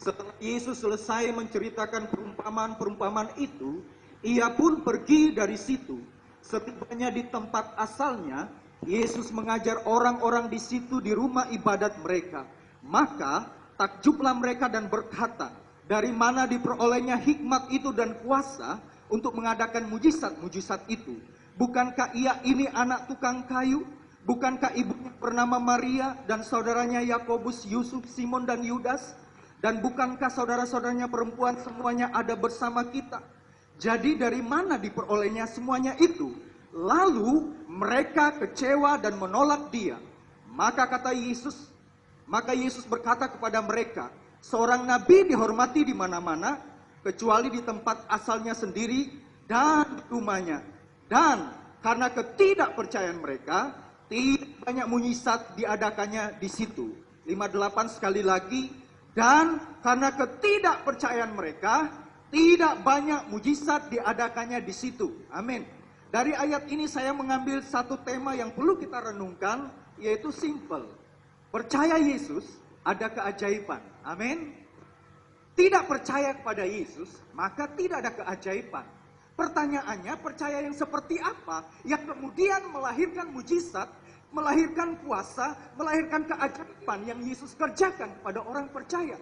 Setelah Yesus selesai menceritakan perumpamaan-perumpamaan itu, ia pun pergi dari situ. Setibanya di tempat asalnya, Yesus mengajar orang-orang di situ di rumah ibadat mereka. Maka takjublah mereka dan berkata, dari mana diperolehnya hikmat itu dan kuasa untuk mengadakan mujizat-mujizat itu? Bukankah ia ini anak tukang kayu? Bukankah ibunya bernama Maria dan saudaranya Yakobus, Yusuf, Simon dan Yudas? Dan bukankah saudara-saudaranya perempuan semuanya ada bersama kita? Jadi dari mana diperolehnya semuanya itu? Lalu mereka kecewa dan menolak dia. Maka Yesus berkata kepada mereka, seorang nabi dihormati di mana-mana, kecuali di tempat asalnya sendiri dan di rumahnya. Dan karena ketidakpercayaan mereka, tidak banyak mujizat diadakannya di situ. 58 sekali lagi. Dan karena ketidakpercayaan mereka, tidak banyak mujizat diadakannya di situ. Amin. Dari ayat ini saya mengambil satu tema yang perlu kita renungkan, yaitu simple. Percaya Yesus, ada keajaiban. Amin. Tidak percaya kepada Yesus, maka tidak ada keajaiban. Pertanyaannya, percaya yang seperti apa yang kemudian melahirkan mujizat, melahirkan kuasa, melahirkan keajaiban yang Yesus kerjakan kepada orang percaya.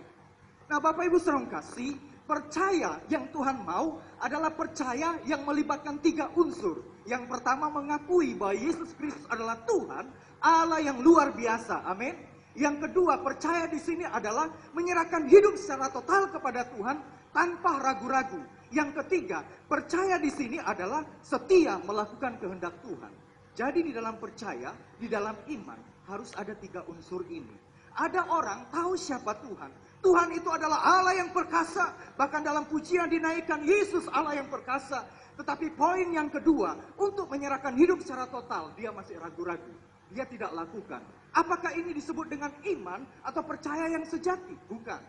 Nah, Bapak Ibu saudara kasih, percaya yang Tuhan mau adalah percaya yang melibatkan 3 unsur. Yang pertama, mengakui bahwa Yesus Kristus adalah Tuhan, Allah yang luar biasa. Amin. Yang kedua, percaya di sini adalah menyerahkan hidup secara total kepada Tuhan tanpa ragu-ragu. Yang ketiga, percaya di sini adalah setia melakukan kehendak Tuhan. Jadi di dalam percaya, di dalam iman, harus ada 3 unsur ini. Ada orang tahu siapa Tuhan. Tuhan itu adalah Allah yang perkasa. Bahkan dalam pujian dinaikkan Yesus Allah yang perkasa. Tetapi poin yang kedua, untuk menyerahkan hidup secara total, dia masih ragu-ragu. Dia tidak lakukan. Apakah ini disebut dengan iman atau percaya yang sejati? Bukan.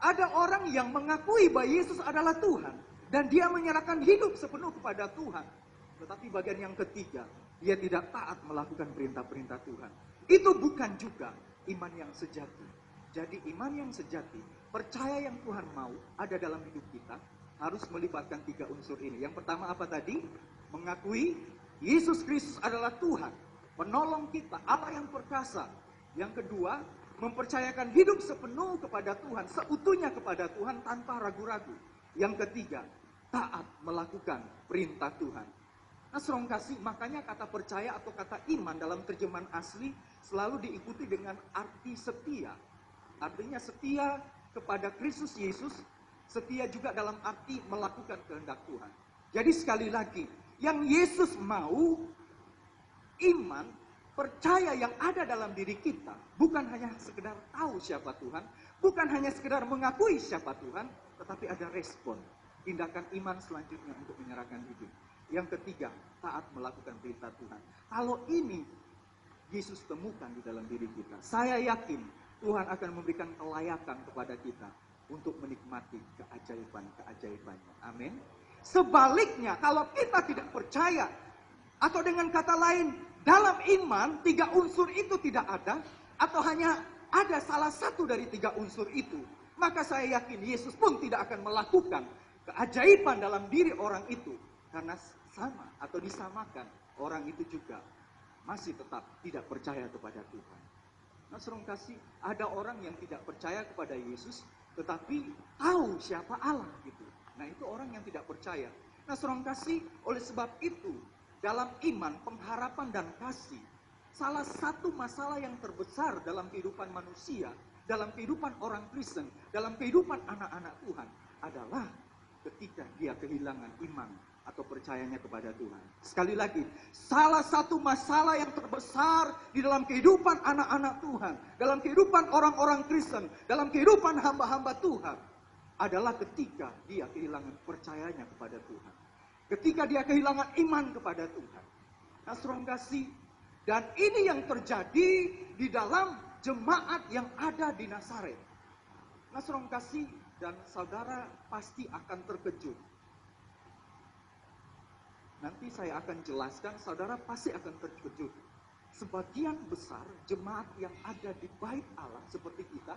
Ada orang yang mengakui bahwa Yesus adalah Tuhan. Dan dia menyerahkan hidup sepenuh kepada Tuhan. Tetapi bagian yang ketiga, dia tidak taat melakukan perintah-perintah Tuhan. Itu bukan juga iman yang sejati. Jadi iman yang sejati, percaya yang Tuhan mau ada dalam hidup kita, harus melibatkan 3 unsur ini. Yang pertama apa tadi? Mengakui Yesus Kristus adalah Tuhan, penolong kita, Allah yang perkasa. Yang kedua, mempercayakan hidup sepenuh kepada Tuhan, seutuhnya kepada Tuhan tanpa ragu-ragu. Yang ketiga, taat melakukan perintah Tuhan. Nah, saudara kasih, makanya kata percaya atau kata iman dalam terjemahan asli selalu diikuti dengan arti setia. Artinya setia kepada Kristus Yesus, setia juga dalam arti melakukan kehendak Tuhan. Jadi sekali lagi, yang Yesus mau, iman, percaya yang ada dalam diri kita, bukan hanya sekedar tahu siapa Tuhan, bukan hanya sekedar mengakui siapa Tuhan, tetapi ada respon, tindakan iman selanjutnya untuk menyerahkan hidup. Yang ketiga, taat melakukan perintah Tuhan. Kalau ini Yesus temukan di dalam diri kita, saya yakin Tuhan akan memberikan kelayakan kepada kita untuk menikmati keajaiban-keajaibannya. Amin. Sebaliknya, kalau kita tidak percaya, atau dengan kata lain, dalam iman 3 unsur itu tidak ada, atau hanya ada salah satu dari 3 unsur itu, maka saya yakin Yesus pun tidak akan melakukan keajaiban dalam diri orang itu. Karena sama atau disamakan, orang itu juga masih tetap tidak percaya kepada Tuhan. Nah, saudara kasih, ada orang yang tidak percaya kepada Yesus, tetapi tahu siapa Allah gitu. Nah, itu orang yang tidak percaya. Nah, saudara kasih, oleh sebab itu, dalam iman, pengharapan dan kasih, salah satu masalah yang terbesar dalam kehidupan manusia, dalam kehidupan orang Kristen, dalam kehidupan anak-anak Tuhan, adalah ketika dia kehilangan iman atau percayanya kepada Tuhan. Sekali lagi, salah satu masalah yang terbesar di dalam kehidupan anak-anak Tuhan, dalam kehidupan orang-orang Kristen, dalam kehidupan hamba-hamba Tuhan, adalah ketika dia kehilangan percayanya kepada Tuhan. Ketika dia kehilangan iman kepada Tuhan. Nah, saudara kasih, dan ini yang terjadi di dalam jemaat yang ada di Nazaret. Nah, saudara kasih, dan saudara pasti akan terkejut. Nanti saya akan jelaskan, saudara pasti akan terkejut. Sebagian besar jemaat yang ada di bait Allah seperti kita,